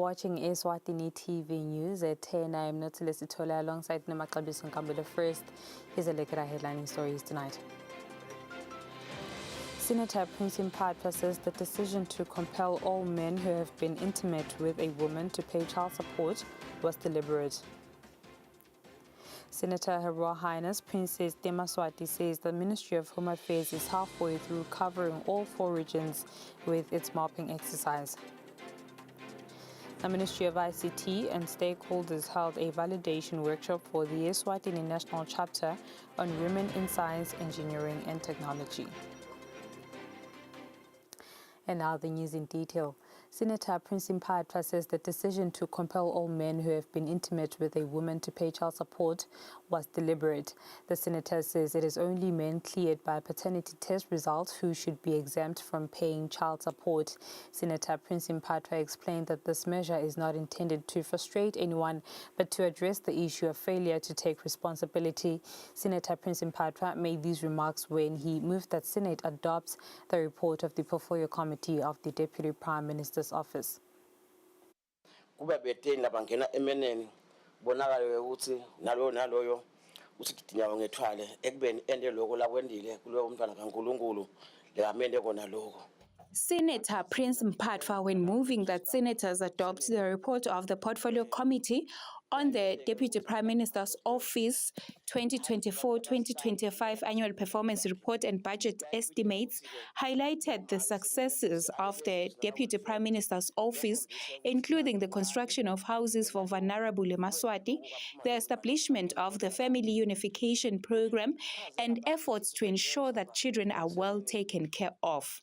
watching Eswatini TV News at 10. I am Nautilus Itola alongside Namakabiso Nkambule. First, here's a look at our headlining stories tonight. Senator Prince Mphathwa says the decision to compel all men who have been intimate with a woman to pay child support was deliberate. Senator Her Royal Highness Princess Temaswati says the Ministry of Home Affairs is halfway through covering all 4 regions with its mopping exercise. The Ministry of ICT and stakeholders held a validation workshop for the Eswatini National Chapter on Women in Science, Engineering and Technology. And now the news in detail. Senator Prince Mphathwa says the decision to compel all men who have been intimate with a woman to pay child support was deliberate. The senator says it is only men cleared by paternity test results who should be exempt from paying child support. Senator Prince Mphathwa explained that this measure is not intended to frustrate anyone, but to address the issue of failure to take responsibility. Senator Prince Mphathwa made these remarks when he moved that Senate adopts the report of the Portfolio Committee of the Deputy Prime Minister's office. Kuba beteni labangena emeneni bonakala ukuthi naloyo usigidinya ngethwale ekubeni ende lokho la kwendile kulo umntwana kaNkulunkulu lekamende kona lokho. Senator Prince Mphathwa, when moving that senators adopt the report of the Portfolio Committee on the Deputy Prime Minister's Office 2024-2025 Annual Performance Report and Budget Estimates, highlighted the successes of the Deputy Prime Minister's Office, including the construction of houses for vulnerable Emaswati, the establishment of the Family Unification Program, and efforts to ensure that children are well taken care of.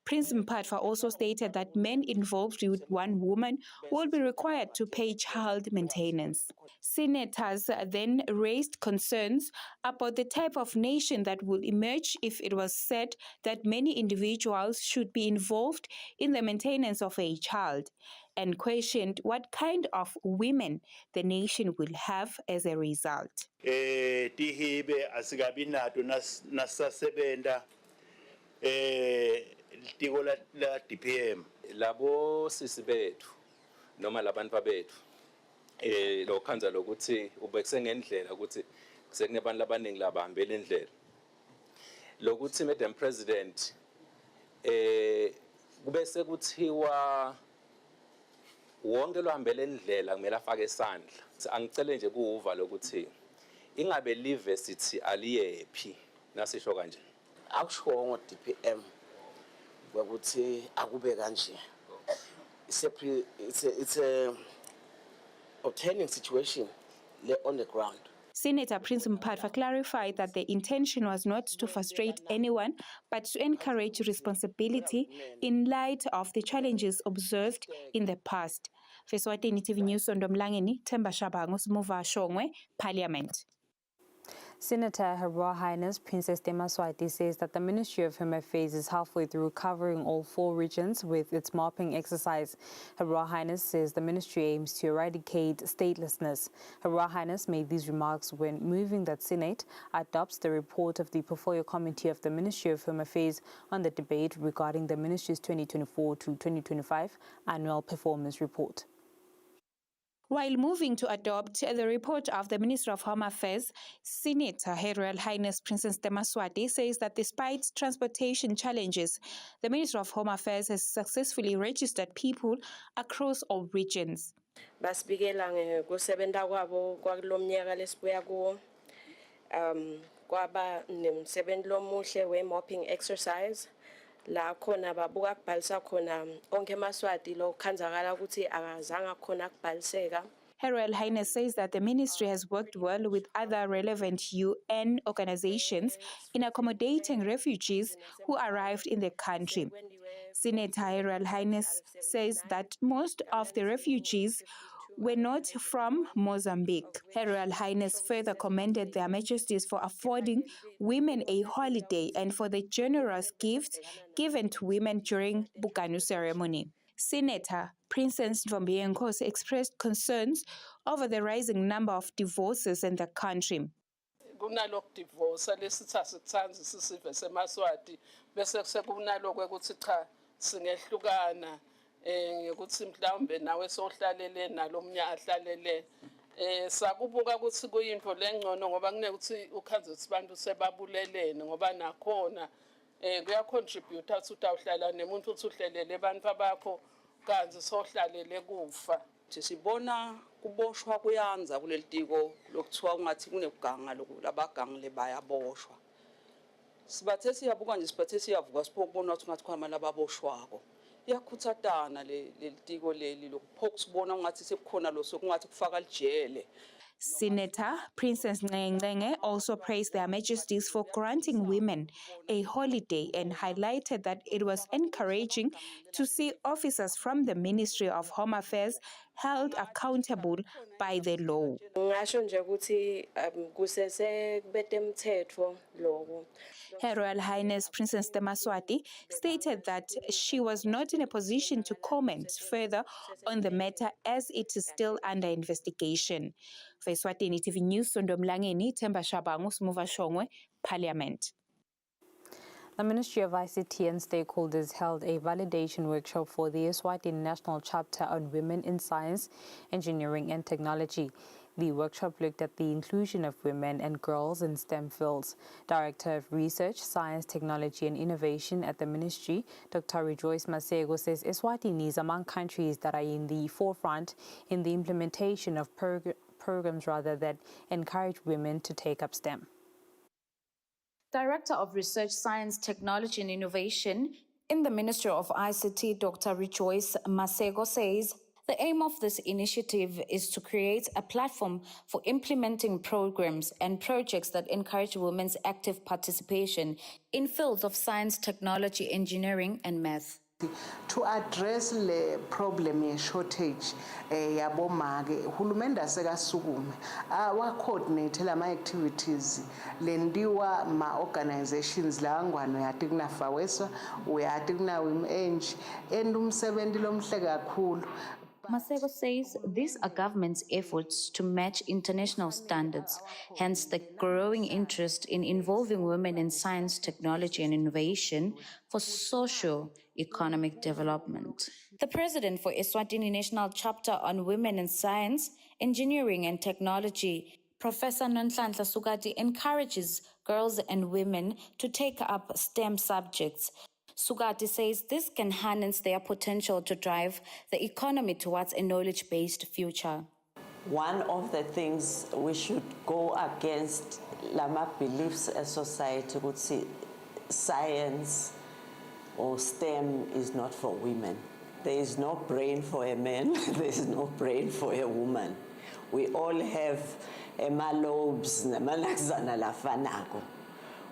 Prince Mphathwa also stated that men involved with one woman will be required to pay child maintenance. Senators then raised concerns about the type of nation that will emerge if it was said that many individuals should be involved in the maintenance of a child, and questioned what kind of women the nation will have as a result. Tiko la DPM labo sisi bethu noma labantu bethu lo khanza lokuthi ubekuse ngendlela ukuthi sekunebantu labaningi labahambela indlela lokuthi Madam President kube sekuthiwa wonke lohambela indlela kumele afake isandla. Angicele nje kuuva lokuthi ingabe live sithi aliyephi nasisho kanje Akusho ngo DPM ukuthi akube kanje. It's a obtaining situation on the ground. Senator Prince Mphathwa clarified that the intention was not to frustrate anyone, but to encourage responsibility in light of the challenges observed in the past. Eswatini TV News on Domlangeni, Themba Shabangu, Smuva Shongwe, Parliament. Senator Her Royal Highness Princess Temaswati says that the Ministry of Home Affairs is halfway through covering all 4 regions with its mopping exercise. Her Royal Highness says the ministry aims to eradicate statelessness. Her Royal Highness made these remarks when moving that Senate adopts the report of the Portfolio Committee of the Ministry of Home Affairs on the debate regarding the ministry's 2024 to 2025 annual performance report. While moving to adopt the report of the Minister of Home Affairs, Senator Her Royal Highness Princess Temaswati says that despite transportation challenges, the Minister of Home Affairs has successfully registered people across all regions. Basibikela ngokusebenza kwabo kwalomnyaka lesibuya kuwo kwaba nemsebenzi lomuhle we-mopping exercise la khona babuka kubhalisa khona onke eMaswati lo khanzakala ukuthi akazange khona kubhaliseka. Her Royal Highness says that the ministry has worked well with other relevant UN organizations in accommodating refugees who arrived in the country. Senator Her Royal Highness says that most of the refugees were not from Mozambique. Her Royal Highness further commended their majesties for affording women a holiday and for the generous gifts given to women during Bukanu ceremony. Senator Princess Ndvombiyenkosi expressed concerns over the rising number of divorces in the country. Kunalokhu divorce lesithi asithanzi sisive seMaswati bese sekunalokho ukuthi cha singehlukana ngekuthi mhlawumbe nawe sohlalele nalomnya ahlalele sakubuka ukuthi kuyinto lengcono ngoba kunekuthi ukhanze ukuthi abantu sebabulelene ngoba nakhona kuya contribute ukuthi awuhlala nemuntu uthi uhlelele abantu abakho kanzi sohlalele kufa. Sibona kuboshwa kuyanza kuleli tiko lokuthiwa ungathi kuneganga labaganga lebayaboshwa. Sibathe siyabuka nje sibathe siyavuka sipokubona ukuthi ngathi khona lababoshwako. Iyakhuthatana leli tiko leli lokuphoka sibona ungathi sekukhona lo sokungathi kufaka lijele. Senator Princess Ngenge also praised their majesties for granting women a holiday and highlighted that it was encouraging to see officers from the Ministry of Home Affairs held accountable by the law. Ngasho nje ukuthi kusese kubete umthetho lokho. Her Royal Highness Princess Temaswati stated that she was not in a position to comment further on the matter as it is still under investigation. For Eswatini TV News, Sondomlangeni, Themba Shabangu, Smuva Shongwe, Parliament. The Ministry of ICT and stakeholders held a validation workshop for the Eswatini National Chapter on Women in Science, Engineering and Technology. The workshop looked at the inclusion of women and girls in STEM fields. Director of Research, Science, Technology and Innovation at the Ministry, Dr. Rejoice Masego, says Eswatini is among countries that are in the forefront in the implementation of programs that encourage women to take up STEM. Director of Research, Science, Technology and Innovation in the Ministry of ICT, Dr. Rejoice Masego, says the aim of this initiative is to create a platform for implementing programs and projects that encourage women's active participation in fields of science, technology, engineering, and math. To address the problem of shortage yabomake uhulumende asekasukume wa-coordinate lama activities lendiwa ma-organizations lawangwane uyati kunafaweswa uyati kunawimeng and umsebenzi lomhle kakhulu. Masego says these are government's efforts to match international standards, hence the growing interest in involving women in science, technology and innovation for socio-economic development. The president for Eswatini National Chapter on Women in Science, Engineering and Technology, Professor Nonhlanhla Sukati, encourages girls and women to take up STEM subjects. Sukati says this can harness their potential to drive the economy towards a knowledge-based future. One of the things we should go against lama beliefs as society would say science or STEM is not for women. There is no brain for a man, there is no brain for a woman. We all have lobes,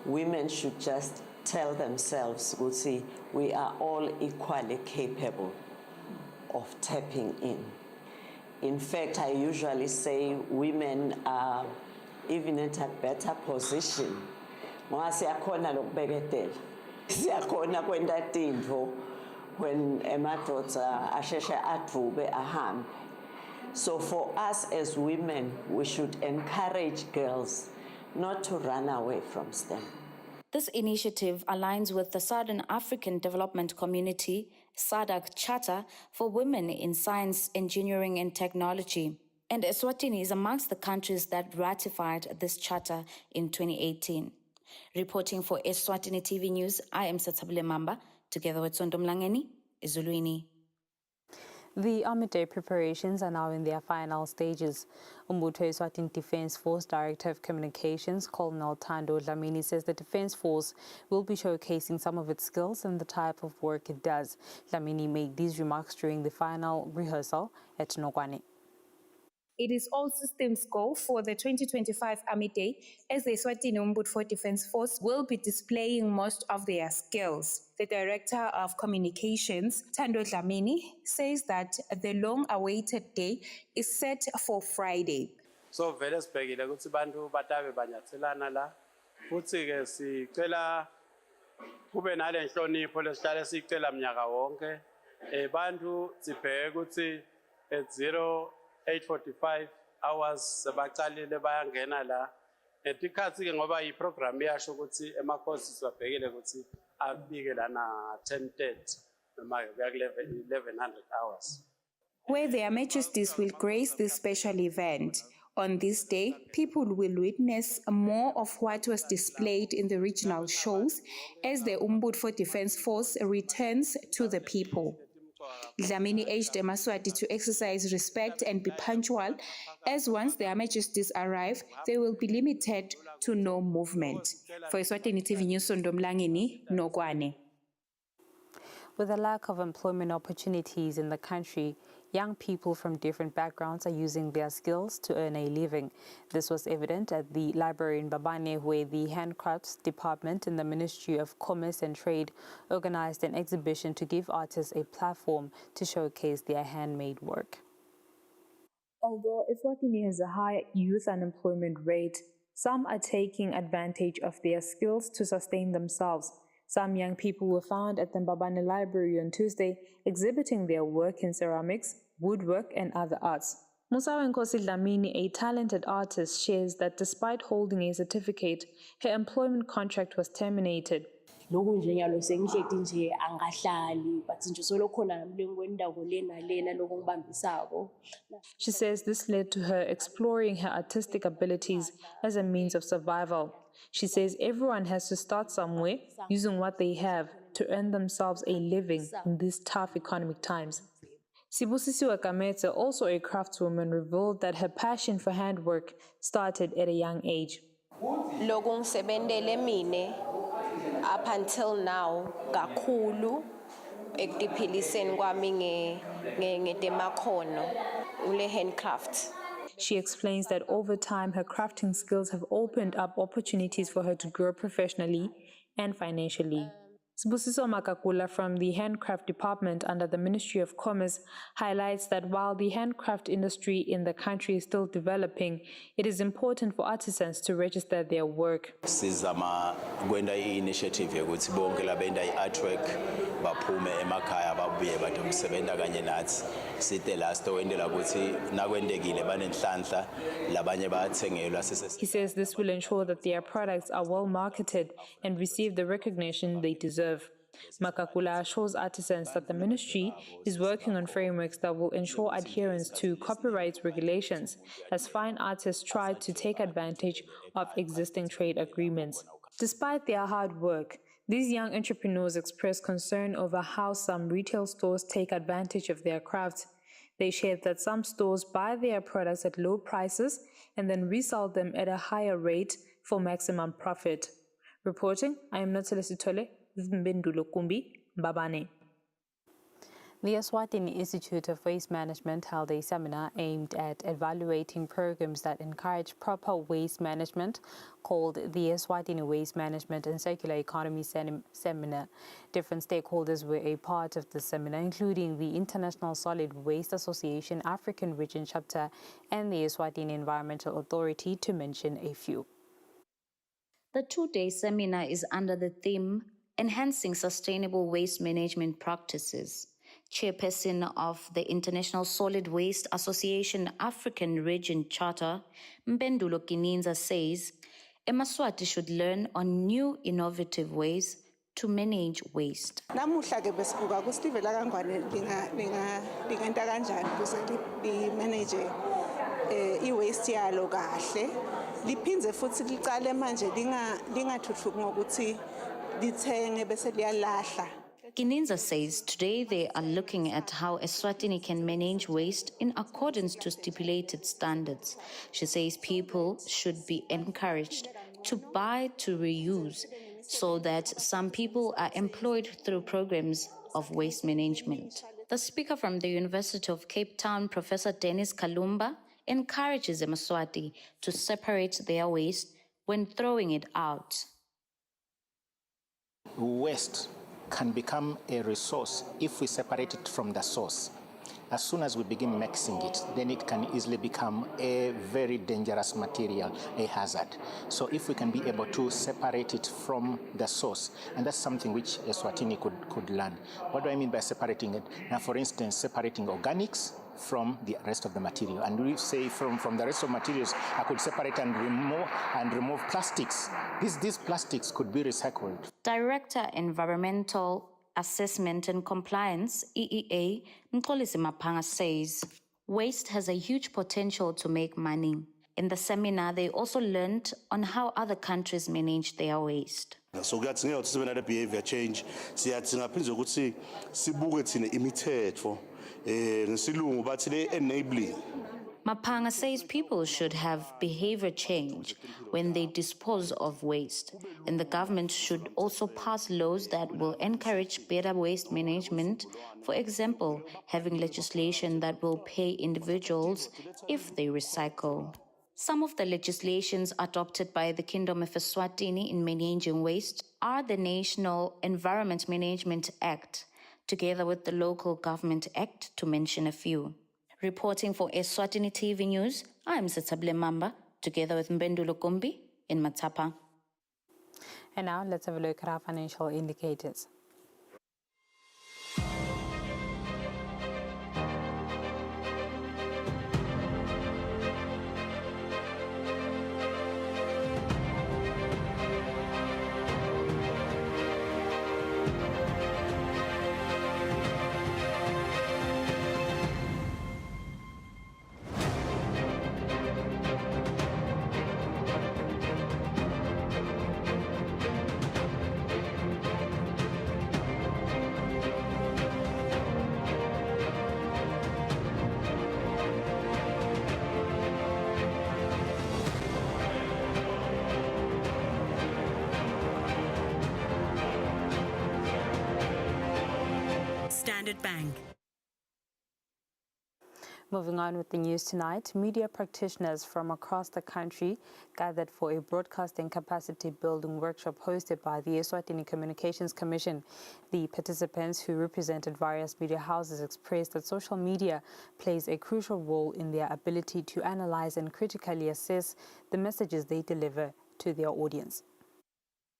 women should just tell themselves, we are all equally capable of tapping in. In fact, I usually say women are even at a better position. When emadoda asheshe advube ahambe. So for us as women, we should encourage girls not to run away from STEM. This initiative aligns with the Southern African Development Community, SADC Charter for Women in Science, Engineering and Technology. And Eswatini is amongst the countries that ratified this charter in 2018. Reporting for Eswatini TV News, I am Satabile Mamba, together with Sondomlangeni, Zuluini. The Army Day preparations are now in their final stages. Umbutho Eswatini Defence Force Director of Communications, Colonel Thando Dlamini, says the Defence Force will be showcasing some of its skills and the type of work it does. Dlamini made these remarks during the final rehearsal at Nogwane. It is all systems go for the 2025 Army Day, as the Eswatini Umbutho Defence Force will be displaying most of their skills. The Director of Communications, Thando Dlamini, says that the long-awaited day is set for Friday. So vele sibhekile ukuthi bantu batabe banyathelana la futhi ke sicela kube nale nhlonipho lesihlale sicela mnyaka wonke bantu sibheke ukuthi at 08:45 hours sebaqalile bayangena la etikhathi ke ngoba iprogram yasho ukuthi ema courses babhekile ukuthi abike lana 10:30 noma kuya ku-1100 hours. Where their majesties will grace this special event. On this day, people will witness more of what was displayed in the regional shows as the Umbutfo Defence Force returns to the people. Dlamini urged the Maswati to exercise respect and be punctual, as once their majesties arrive, they will be limited to no movement. For Eswatini TV News, Sondomlangini, Nokwane. With a lack of employment opportunities in the country, young people from different backgrounds are using their skills to earn a living. This was evident at the library in Babane, where the Handicrafts Department in the Ministry of Commerce and Trade organized an exhibition to give artists a platform to showcase their handmade work. Although Eswatini has a high youth unemployment rate, some are taking advantage of their skills to sustain themselves. Some young people were found at the Mbabane Library on Tuesday exhibiting their work in ceramics, woodwork, and other arts. Musawenkosi Dlamini, a talented artist, shares that despite holding a certificate, her employment contract was terminated. Lokhu nje nyalo sengihleti nje angahlali but nje solokhona lendawo lena lena lokungibambisako. She says this led to her exploring her artistic abilities as a means of survival. She says everyone has to start somewhere, using what they have to earn themselves a living in these tough economic times. Sibusisiwe Kametse, also a craftswoman, revealed that her passion for handwork started at a young age. Lokhu ngisebentele mine up until now kakhulu ekuphiliseni kwami ngetemakhono ule handcraft. She explains that over time, her crafting skills have opened up opportunities for her to grow professionally and financially. Sibusiso Makakula from the Handcraft Department under the Ministry of Commerce highlights that while the handcraft industry in the country is still developing, it is important for artisans to register their work. Sizama kwenda initiative yokuthi bonke labenda iartwork baphume emakhaya babuye bathi umsebenza kanye nathi site last wendela ukuthi nakwendekile banenhlanhla labanye bayathengelwa. He says this will ensure that their products are well marketed and receive the recognition they deserve. Makakula assures artisans that the ministry is working on frameworks that will ensure adherence to copyright regulations, as fine artists try to take advantage of existing trade agreements. Despite their hard work, these young entrepreneurs express concern over how some retail stores take advantage of their crafts. They shared that some stores buy their products at low prices and then resell them at a higher rate for maximum profit. Reporting, I am Notele Sitole, Mbendulo Kumbi, Babane. The Eswatini Institute of Waste Management held a seminar aimed at evaluating programs that encourage proper waste management called the Eswatini Waste Management and Circular Economy Seminar. Different stakeholders were a part of the seminar, including the International Solid Waste Association African Region Chapter and the Eswatini Environmental Authority, to mention a few. The two-day seminar is under the theme Enhancing Sustainable Waste Management Practices. Chairperson of the International Solid Waste Association African Region Charter, Mbendulo Kininza, says eMaswati should learn on new innovative ways to manage waste. Namuhla ke besibuka kuSteve lakangwane lingenta kanjani ukuze limanage i-waste yalo kahle liphindze futhi licale manje lingathuthuki ngokuthi lithenge bese liyalahla. Kininza says today they are looking at how Eswatini can manage waste in accordance to stipulated standards. She says people should be encouraged to buy to reuse so that some people are employed through programs of waste management. The speaker from the University of Cape Town, Professor Dennis Kalumba, encourages eMaswati to separate their waste when throwing it out. Waste can become a resource if we separate it from the source. As soon as we begin mixing it, then it can easily become a very dangerous material, a hazard. So if we can be able to separate it from the source, and that's something which Eswatini could learn. What do I mean by separating it? Now, for instance, separating organics from the rest of the material. And we say from the rest of materials, I could separate and remove plastics. These plastics could be recycled. Director Environmental Assessment and Compliance, EEA, Mxolisi Maphanga says, waste has a huge potential to make money. In the seminar, they also learned on how other countries manage their waste. So kuyadingeka ukuthi sibe nale behavior change. Siyadinga phindze ukuthi sibuke thina imithetho ngesilungu bathi le enabling. Maphanga says people should have behavior change when they dispose of waste, and the government should also pass laws that will encourage better waste management. For example, having legislation that will pay individuals if they recycle. Some of the legislations adopted by the Kingdom of Eswatini in managing waste are the National Environment Management Act, together with the Local Government Act, to mention a few. Reporting for Eswatini TV News, I'm Setable Mamba, together with Mbendulo Kumbi in Matapa. And now let's have a look at our financial indicators. Standard Bank. Moving on with the news tonight, media practitioners from across the country gathered for a broadcasting capacity building workshop hosted by the Eswatini Communications Commission. The participants, who represented various media houses, expressed that social media plays a crucial role in their ability to analyze and critically assess the messages they deliver to their audience.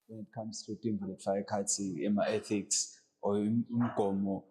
When it comes to ethics or umgomo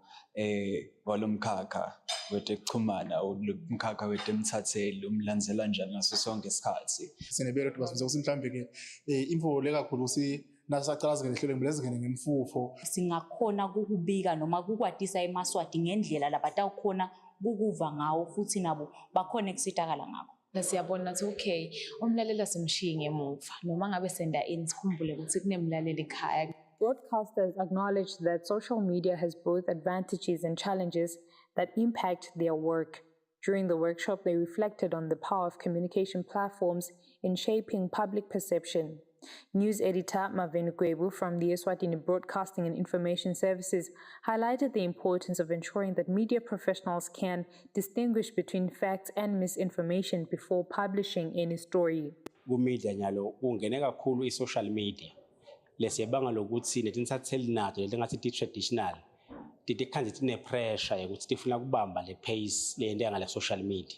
walomkhakha wetekuchumana umkhakha wetemthatheli umlandzela njani ngaso sonke isikhathi. Sinebele tubasiza ukuthi mhlambe ke info le kakhulu si nasacala zingene hlelo ngilezingene ngemfufo. Singakhona ukubika noma ukukwatisa eMaswati ngendlela labatawukhona ukuva ngawo futhi nabo bakhona ekusitakala ngakho. Siyabona ukuthi okay umlaleli asimshiyi ngemuva noma ngabe senda in sikhumbule ukuthi kunemlaleli ekhaya. Broadcasters acknowledge that social media has both advantages and challenges that impact their work. During the workshop, they reflected on the power of communication platforms in shaping public perception. News editor Mavenu Kwebu from the Eswatini Broadcasting and Information Services highlighted the importance of ensuring that media professionals can distinguish between facts and misinformation before publishing any story. Media nyalo kungene kakhulu i-social media. Lesiyabanga lokuthi netinsatheli nato letingathi ti-traditional titikhanze tine-pressure yokuthi tifuna kubamba le pace leyenteka ngale social media.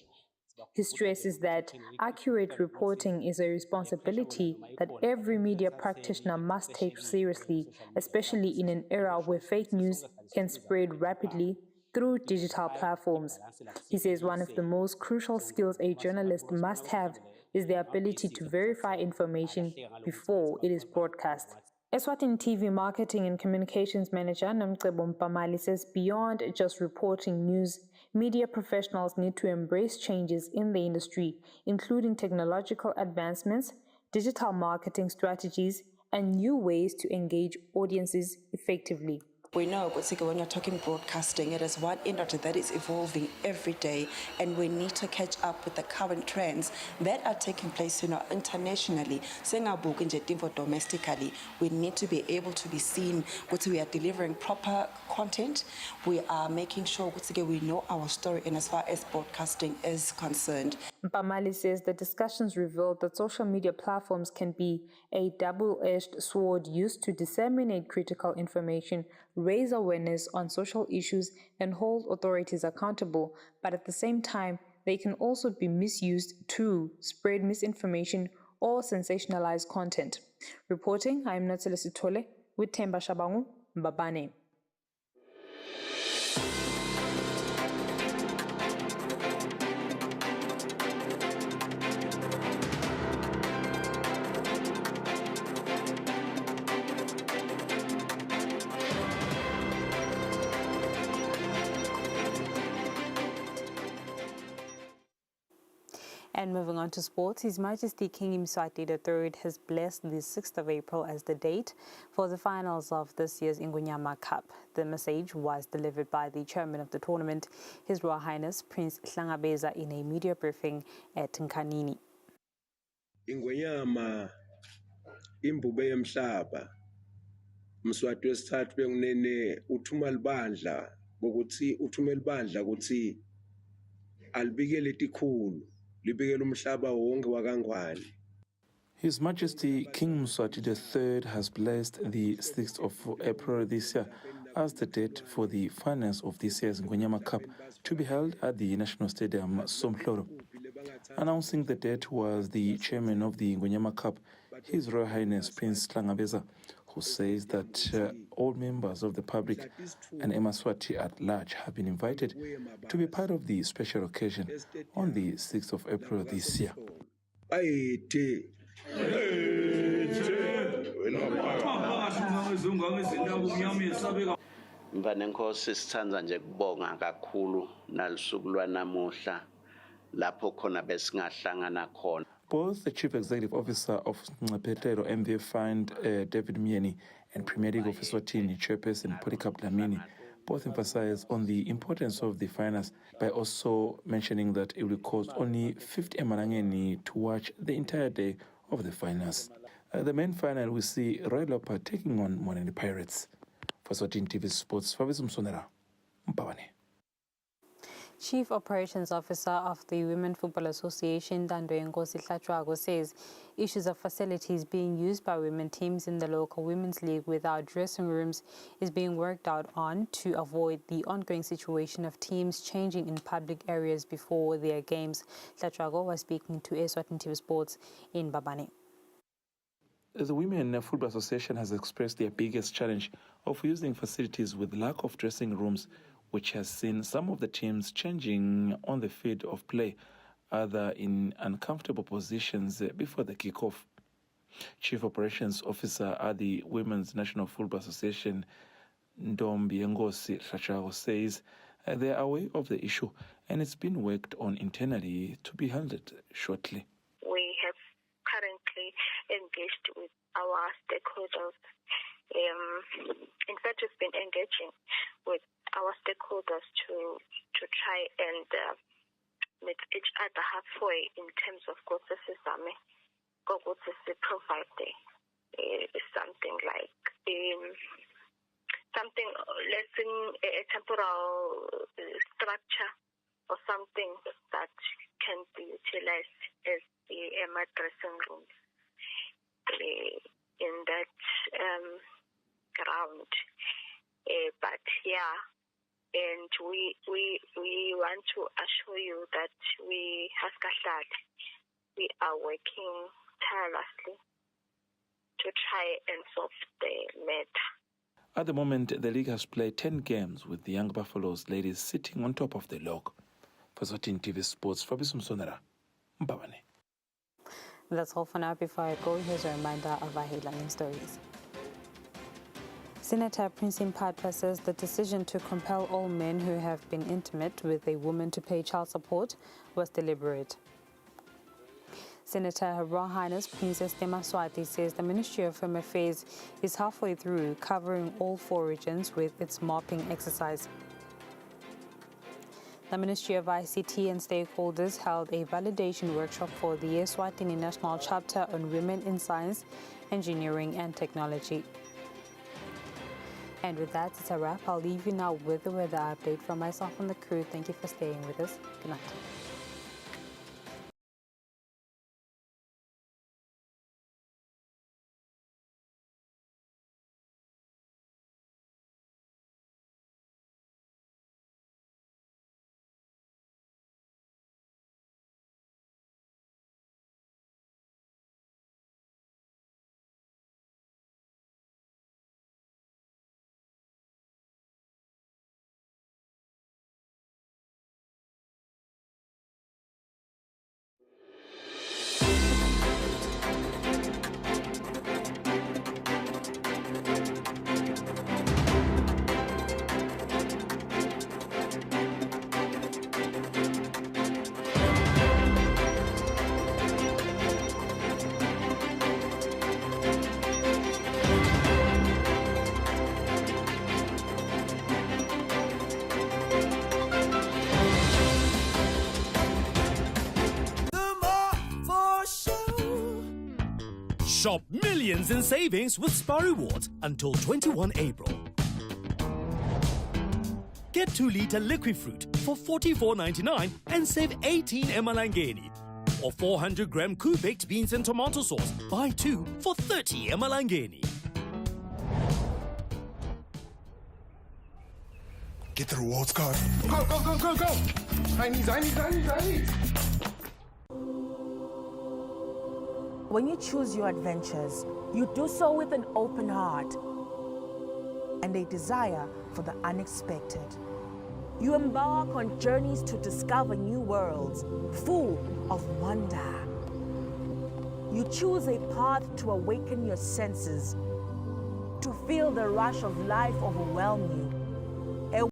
He stresses that accurate reporting is a responsibility that every media practitioner must take seriously, especially in an era where fake news can spread rapidly through digital platforms. He says one of the most crucial skills a journalist must have is the ability to verify information before it is broadcast. Eswatini TV Marketing and Communications Manager Namcebo Mpamali says beyond just reporting news, media professionals need to embrace changes in the industry, including technological advancements, digital marketing strategies, and new ways to engage audiences effectively. We know when you're talking broadcasting, it is one industry that is evolving every day, and we need to catch up with the current trends that are taking place, internationally. Domestically, we need to be able to be seen. We are delivering proper content. We are making sure we know our story, and as far as broadcasting is concerned. Mpamali says the discussions revealed that social media platforms can be a double-edged sword used to disseminate critical information, raise awareness on social issues, and hold authorities accountable, but at the same time, they can also be misused to spread misinformation or sensationalize content. Reporting, I'm Natsele Sitole with Themba Shabangu, Mbabane. And moving on to sports, His Majesty King Mswati III has blessed the 6th of April as the date for the finals of this year's Ingonyama Cup. The message was delivered by the chairman of the tournament, His Royal Highness Prince Hlangabeza, in a media briefing at Nkanini. Ingonyama imbube yemhlaba Mswati wesithathu bengunene uthumela ibandla ukuthi alibikele tikhulu libikele umhlaba wonke wakangwane. His Majesty King Mswati III has blessed the 6th of April this year as the date for the finals of this year's Ngonyama Cup to be held at the National Stadium, Somhloro. Announcing the date was the chairman of the Ngonyama Cup, His Royal Highness Prince Hlangabeza, who says that all members of the public and eMaswati at large have been invited to be part of the special occasion on the 6th of April this year. Mvanenkosi sithanda nje kubonga kakhulu nalisuku lwanamuhla lapho khona besingahlangana khona. Both the Chief Executive Officer of Ngcephetero MVF Fund, David Mieni, and Premier League of Eswatini Chairperson Polycarp Dlamini both emphasized on the importance of the finals by also mentioning that it will cost only 50 emalangeni to watch the entire day of the finals. The main final will see Royal Leopard taking on Moneni Pirates. For Eswatini TV Sports, Fabrice Msonera, Mpabane. Chief Operations Officer of the Women Football Association, Dando Ngosi Hlachwago, says issues of facilities being used by women teams in the local women's league without dressing rooms is being worked out on to avoid the ongoing situation of teams changing in public areas before their games. Hlachwago was speaking to Eswatini TV Sports in Babane. The Women Football Association has expressed their biggest challenge of using facilities with lack of dressing rooms, which has seen some of the teams changing on the field of play, either in uncomfortable positions before the kickoff. Chief Operations Officer at the Women's National Football Association, Ndombi Ngosi Hlachwago, says they are aware of the issue and it's been worked on internally to be handled shortly. We have currently engaged with our stakeholders. In fact, we've been engaging with our stakeholders to try and meet each other halfway in terms of what the system provide something like something less in a temporal structure or something that can be utilized as the dressing rooms in that ground. But yeah, and we want to assure you that we are working tirelessly to try and solve the matter. At the moment, the league has played 10 games with the Young Buffaloes ladies sitting on top of the log. For Eswatini TV Sports, Fabrice Msonera, Mpabane. That's all for now. Before I go, here's a reminder of our headline stories. Senator Prince Mphathwa says the decision to compel all men who have been intimate with a woman to pay child support was deliberate. Senator Her Royal Highness Princess Mswati says the Ministry of Home Affairs is halfway through covering all 4 regions with its mopping exercise. The Ministry of ICT and stakeholders held a validation workshop for the Eswatini National Chapter on Women in Science, Engineering and Technology. And with that, it's a wrap. I'll leave you now with the weather update from myself and the crew. Thank you for staying with us. Good night. Shop millions in savings with Spar Rewards until 21 April. Get 2-litre liquid fruit for $44.99 and save 18 emalangeni. Or 400-gram baked beans and tomato sauce. Buy 2 for 30 emalangeni. Get the rewards card. Go, go, go, go, go! I need. When you choose your adventures, you do so with an open heart and a desire for the unexpected. You embark on journeys to discover new worlds, full of wonder. You choose a path to awaken your senses, to feel the rush of life overwhelm you,